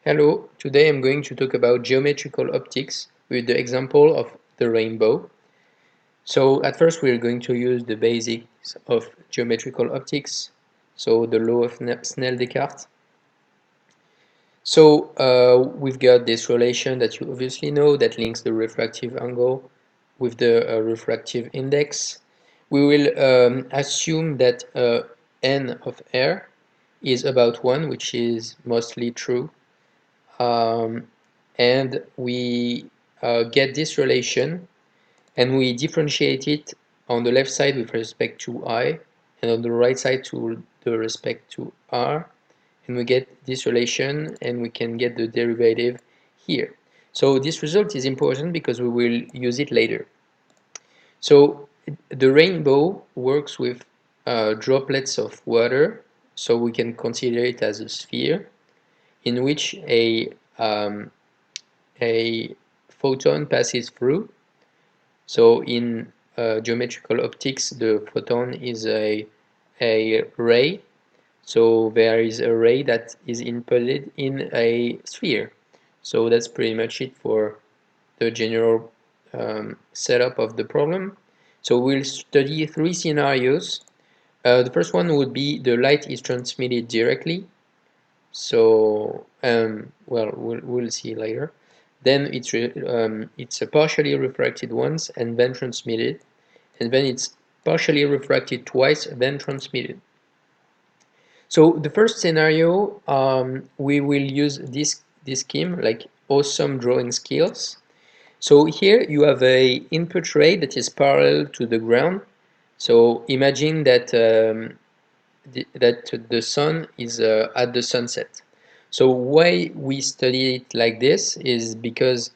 Hello, today I'm going to talk about geometrical optics with the example of the rainbow. So at first we're going to use the basics of geometrical optics, so the law of Snell-Descartes. So we've got this relation that you obviously know that links the refractive angle with the refractive index. We will assume that n of r is about 1, which is mostly true. And we get this relation and we differentiate it on the left side with respect to I and on the right side to the respect to R, and we get this relation and we can get the derivative here. So this result is important because we will use it later. So the rainbow works with droplets of water, so we can consider it as a sphere in which a photon passes through. So in geometrical optics, the photon is a ray. So there is a ray that is inputted in a sphere. So that's pretty much it for the general setup of the problem. So we'll study three scenarios. The first one would be the light is transmitted directly. So well, we'll see later. Then it's a partially refracted once and then transmitted, and then it's partially refracted twice then transmitted. So the first scenario, we will use this scheme like awesome drawing skills. So here you have a input ray that is parallel to the ground. So imagine that the sun is at the sunset. So why we study it like this is because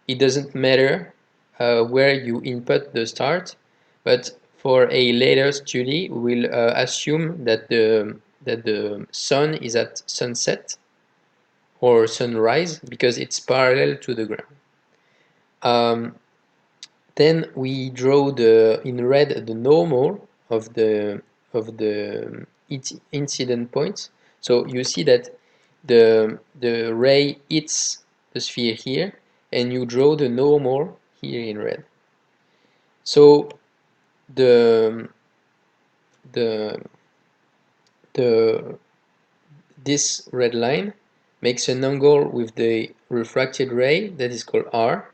it doesn't matter where you input the start, but for a later study, we'll assume that the sun is at sunset or sunrise because it's parallel to the ground. Then we draw in red the normal of the incident points. So you see that the ray hits the sphere here, and you draw the normal here in red. So the this red line makes an angle with the refracted ray that is called R,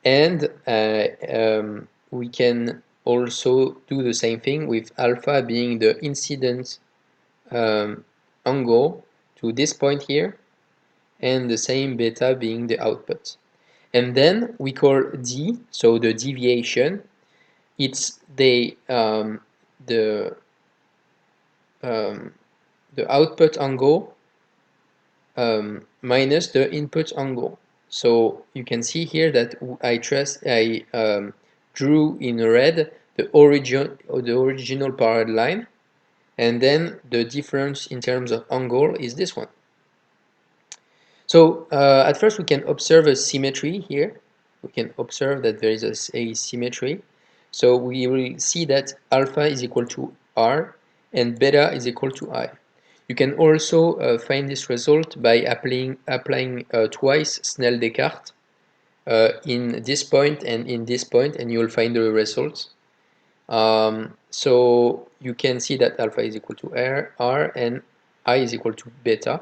and we can also do the same thing with alpha being the incident angle to this point here, and the same beta being the output. And then we call D, so the deviation, it's the output angle minus the input angle. So you can see here that I drew in red the original parallel line, and then the difference in terms of angle is this one. So at first we can observe a symmetry here. We can observe that there is a symmetry. So we will see that alpha is equal to R and beta is equal to I. You can also find this result by applying twice Snell-Descartes in this point and in this point, and you will find the results. So you can see that alpha is equal to R and I is equal to beta.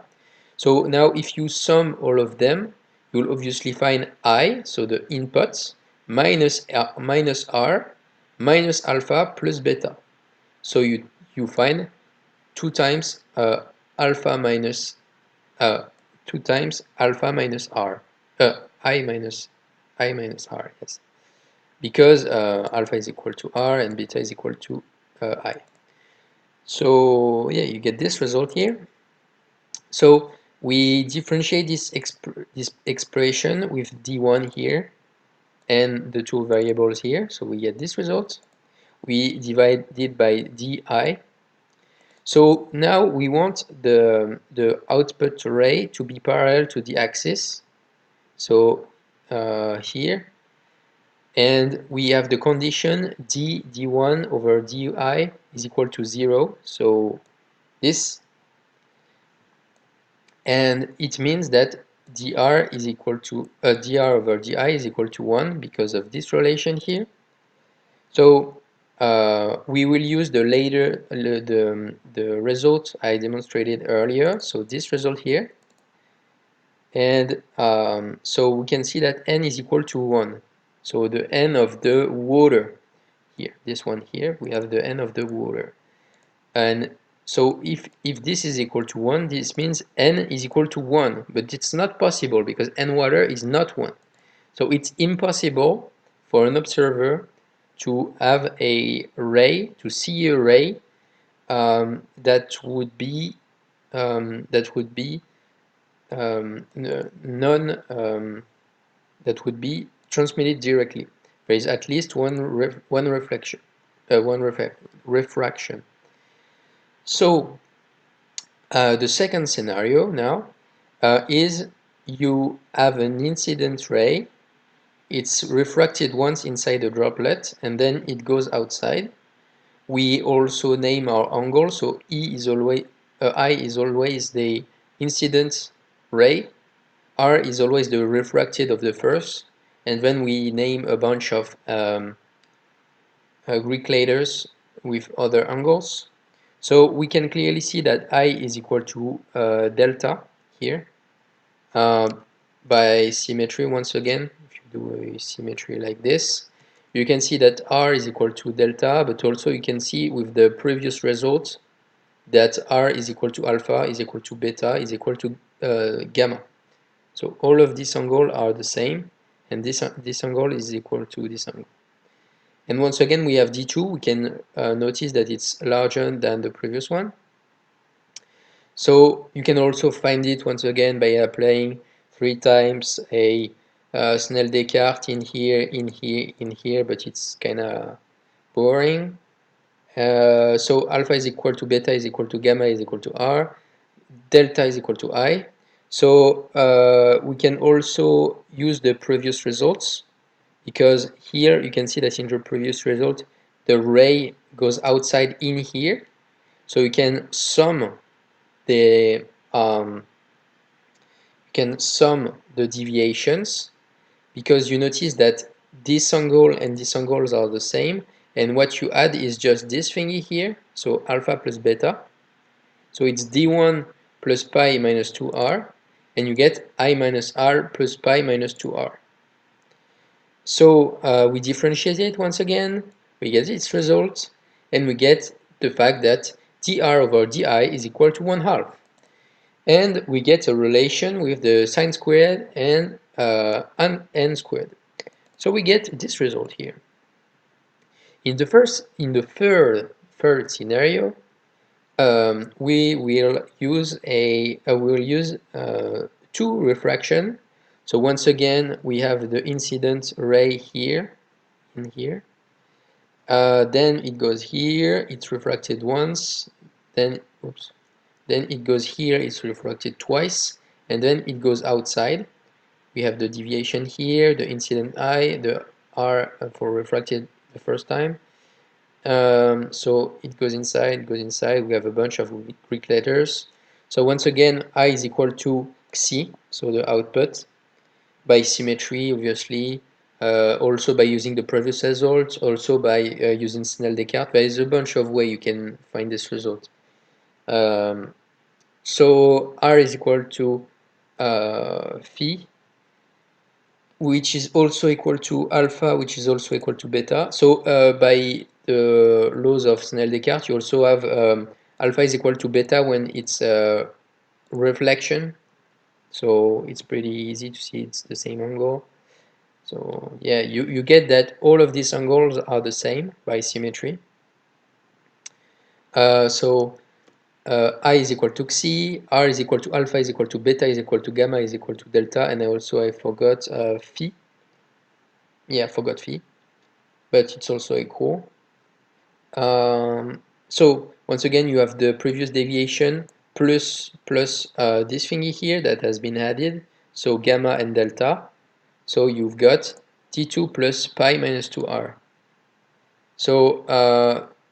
So now if you sum all of them, you'll obviously find I, so the inputs, minus R, minus alpha plus beta. So you find 2 times alpha minus 2 times alpha minus R, I minus R, yes, because alpha is equal to R and beta is equal to I. So yeah, you get this result here. So we differentiate this expression with d1 here and the two variables here, so we get this result. We divide it by di. So now we want the output ray to be parallel to the axis, so here, and we have the condition d1 over di is equal to 0, so this and it means that dr is equal to dr over di is equal to 1 because of this relation here. So we will use the result I demonstrated earlier, so this result here, and so we can see that n is equal to 1. So the n of the water here, this one here, we have the n of the water. And so if this is equal to 1, this means n is equal to 1, but it's not possible because n water is not 1. So it's impossible for an observer to have a ray, to see a ray that would be non that would be transmitted directly. There is at least one reflection, refraction. So the second scenario now is you have an incident ray. It's refracted once inside a droplet and then it goes outside. We also name our angle, so I is always the incident ray, R is always the refracted of the first, and then we name a bunch of Greek letters with other angles. So we can clearly see that I is equal to delta here by symmetry once again. If you do a symmetry like this, you can see that R is equal to delta, but also you can see with the previous result that R is equal to alpha, is equal to beta, is equal to gamma. So all of these angles are the same, and this angle is equal to this angle. And once again, we have D2. We can notice that it's larger than the previous one. So you can also find it once again by applying 3 times a Snell-Descartes in here, in here, in here, but it's kind of boring. So alpha is equal to beta is equal to gamma is equal to R. Delta is equal to I. So we can also use the previous results, because here you can see that in the previous result the ray goes outside in here, so you can sum the deviations, because you notice that this angle and this angles are the same, and what you add is just this thingy here, so alpha plus beta, so it's d1 plus pi minus 2r, and you get I minus r plus pi minus 2r. So we differentiate it once again, we get its result, and we get the fact that dr over di is equal to 1/2. And we get a relation with the sine squared and n squared. So we get this result here. In the third scenario, we will use two refraction. So once again, we have the incident ray here, in here. Then it goes here, it's refracted once, then it goes here, it's refracted twice, and then it goes outside. We have the deviation here, the incident I, the R for refracted the first time. So it goes inside, we have a bunch of Greek letters. So once again, I is equal to xi, so the output, by symmetry, obviously, also by using the previous result, also by using Snell-Descartes. There is a bunch of ways you can find this result. So R is equal to phi, which is also equal to alpha, which is also equal to beta. So by the laws of Snell-Descartes, you also have alpha is equal to beta when it's reflection. So it's pretty easy to see it's the same angle. So yeah, you get that all of these angles are the same by symmetry. So I is equal to xi, R is equal to alpha is equal to beta is equal to gamma is equal to delta, and I forgot phi. Yeah, I forgot phi, but it's also equal. So once again, you have the previous deviation plus this thingy here that has been added, so gamma and delta. So you've got T2 plus pi minus 2r. So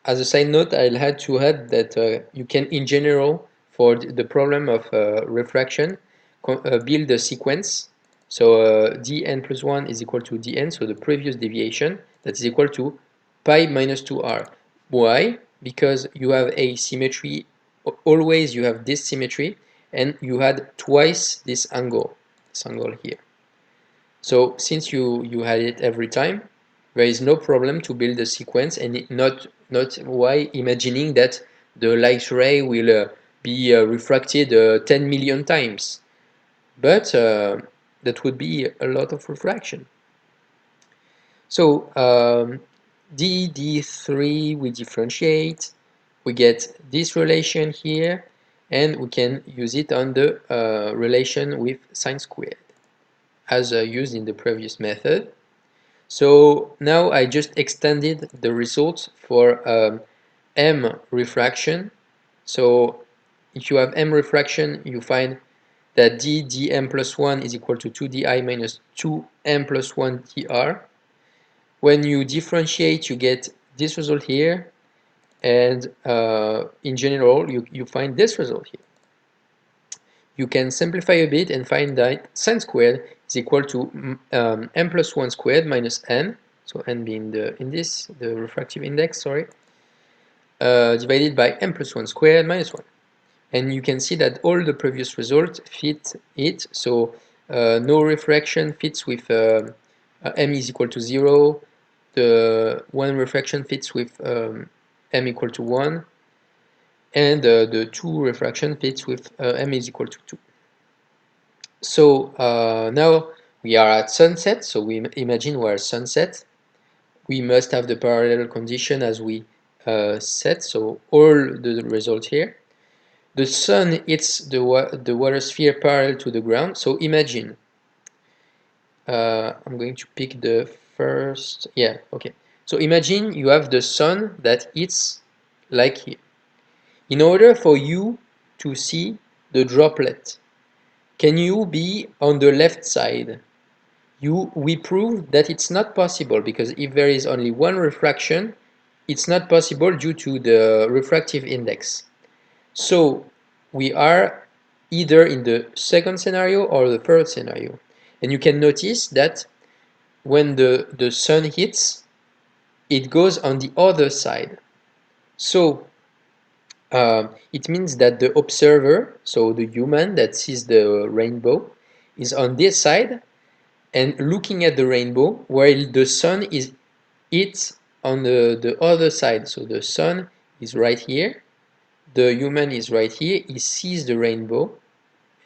as a side note, I'll have to add that you can in general for the problem of refraction, build a sequence. So dn plus 1 is equal to dn, so the previous deviation, that is equal to pi minus 2r. Why? Because you have a symmetry, always you have this symmetry, and you had twice this angle here. So since you had it every time, there is no problem to build a sequence, and not why imagining that the light ray will be refracted 10 million times. But that would be a lot of refraction. So d3 we differentiate, we get this relation here, and we can use it on the relation with sine squared as used in the previous method. So now I just extended the results for m refraction. So if you have m refraction, you find that dm plus 1 is equal to 2di minus 2m plus 1 dr. When you differentiate, you get this result here, and in general, you find this result here. You can simplify a bit and find that sine squared is equal to m plus 1 squared minus n, so n being the refractive index, sorry, divided by m plus 1 squared minus 1. And you can see that all the previous results fit it, so no refraction fits with m is equal to 0, the one refraction fits with m equal to 1, and the two refraction fits with m is equal to 2. So now we are at sunset, so we imagine we're at sunset. We must have the parallel condition as we set, so all the result here. The sun hits the water sphere parallel to the ground, so imagine, I'm going to pick the first, yeah, okay. So imagine you have the sun that hits like here. In order for you to see the droplet, can you be on the left side? We proved that it's not possible, because if there is only one refraction, it's not possible due to the refractive index. So we are either in the second scenario or the third scenario. And you can notice that when the sun hits, it goes on the other side. So it means that the observer, so the human that sees the rainbow, is on this side and looking at the rainbow, while the sun is on the other side. So the sun is right here, the human is right here, he sees the rainbow,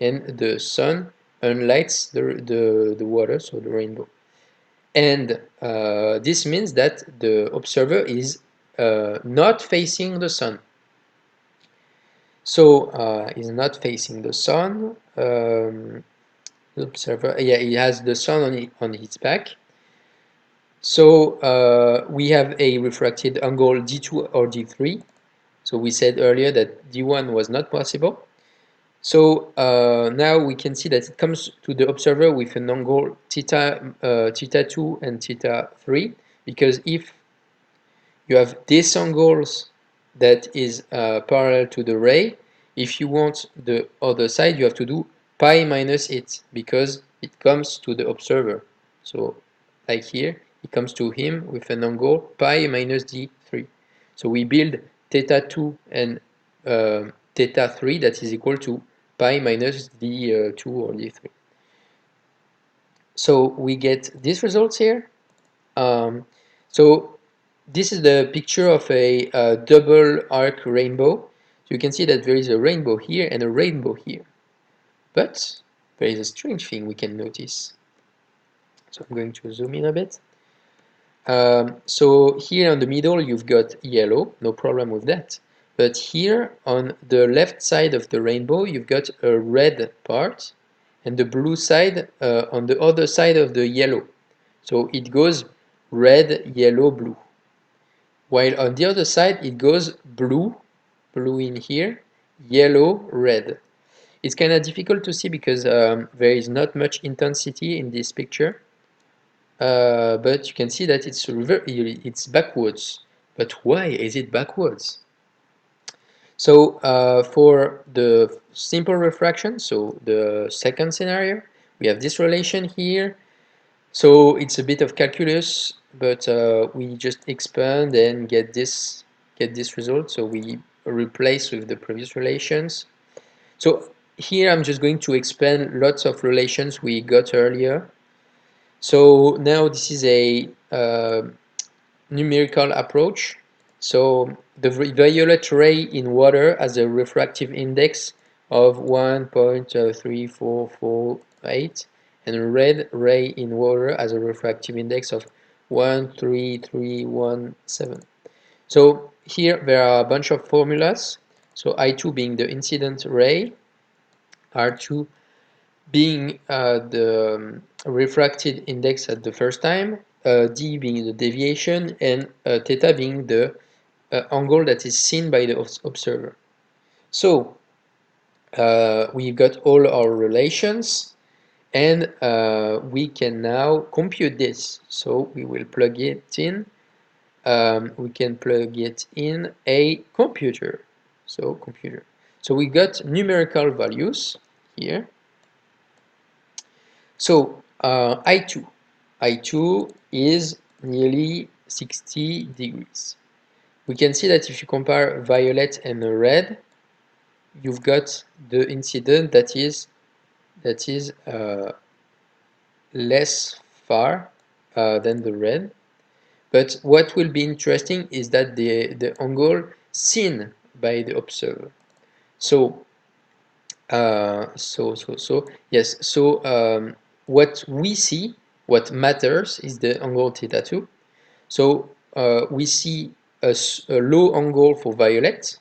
and the sun unlights the water, so the rainbow. And this means that the observer is not facing the sun. So is not facing the sun. The observer, yeah, he has the sun on his back. So we have a refracted angle d2 or d3. So we said earlier that d1 was not possible. So now we can see that it comes to the observer with an angle theta 2 and theta 3, because if you have these angles that is parallel to the ray, if you want the other side, you have to do pi minus it, because it comes to the observer. So like here, it comes to him with an angle pi minus d3. So we build theta 2 and theta 3 that is equal to pi minus d2 or d3. So we get these results here. So this is the picture of a double arc rainbow. So you can see that there is a rainbow here and a rainbow here. But there is a strange thing we can notice. So I'm going to zoom in a bit. So here on the middle you've got yellow, no problem with that. But here on the left side of the rainbow you've got a red part, and the blue side on the other side of the yellow. So it goes red, yellow, blue. While on the other side it goes blue, blue in here, yellow, red. It's kind of difficult to see because there is not much intensity in this picture. But you can see that it's backwards. But why is it backwards? So for the simple refraction, so the second scenario, we have this relation here. So it's a bit of calculus, but we just expand and get this result. So we replace with the previous relations. So here I'm just going to expand lots of relations we got earlier. So now this is a numerical approach. So the violet ray in water has a refractive index of 1.3448, and a red ray in water has a refractive index of 13317. So here there are a bunch of formulas. So I2 being the incident ray, R2 being the refracted index at the first time, d being the deviation, and theta being the angle that is seen by the observer. So we've got all our relations, and we can now compute this. So we will plug it in. We can plug it in a computer. So computer. So we got numerical values here. So I2 is nearly 60 degrees. We can see that if you compare violet and red, you've got the incident that is less far than the red. But what will be interesting is that the angle seen by the observer. So yes. So what we see, what matters, is the angle theta 2. So we see a low angle for violet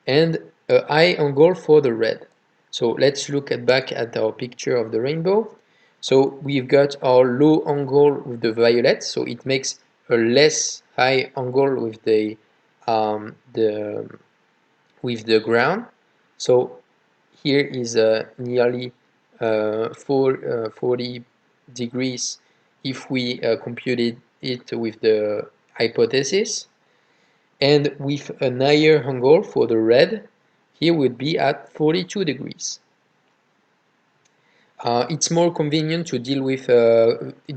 and a high angle for the red. So let's look back at our picture of the rainbow. So we've got our low angle with the violet, so it makes a less high angle with the ground. So here is nearly 40 degrees if we computed it with the hypothesis. And with a higher angle for the red, here would be at 42 degrees. It's more convenient to deal with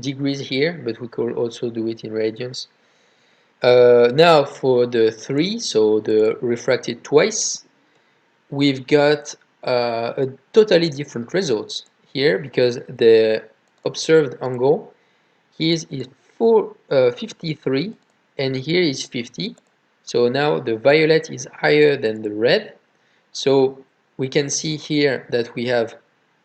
degrees here, but we could also do it in radians. Now for the 3, so the refracted twice, we've got a totally different results here, because the observed angle here is 53 and here is 50. So now the violet is higher than the red. So we can see here that we have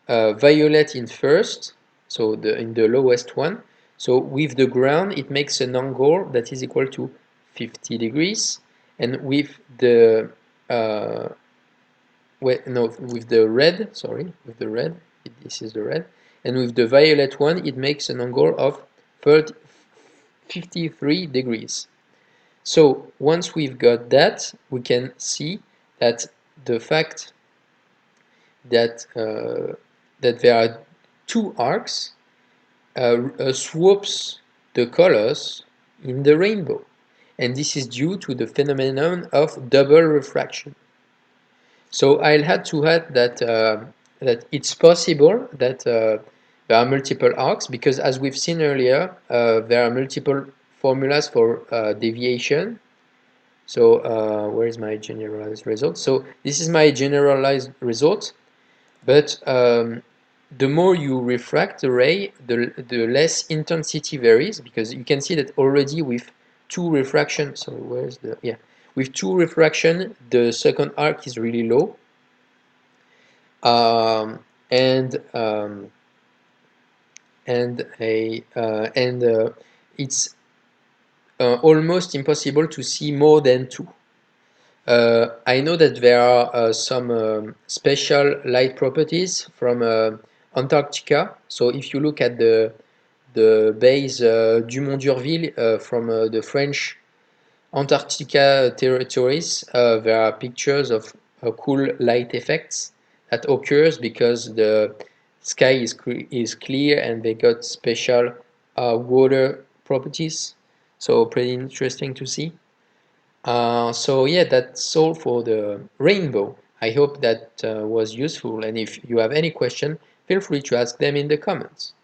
violet in first, so in the lowest one. So with the ground, it makes an angle that is equal to 50 degrees, and with the with the red, this is the red, and with the violet one, it makes an angle of 53 degrees. So once we've got that, we can see that the fact that that there are two arcs swaps the colors in the rainbow, and this is due to the phenomenon of double refraction. So I'll have to add that that it's possible that there are multiple arcs, because as we've seen earlier, there are multiple formulas for deviation. So where is my generalized result? So this is my generalized result, but the more you refract the ray, the less intensity varies, because you can see that already with two refraction, so where's the, yeah, with two refraction, the second arc is really low. Um, and um, and it's almost impossible to see more than two. I know that there are some special light properties from Antarctica. So if you look at the base Dumont d'Urville from the French Antarctica territories, there are pictures of cool light effects that occurs because the sky is clear and they got special water properties. So pretty interesting to see. So yeah, that's all for the rainbow. I hope that was useful, and if you have any question, feel free to ask them in the comments.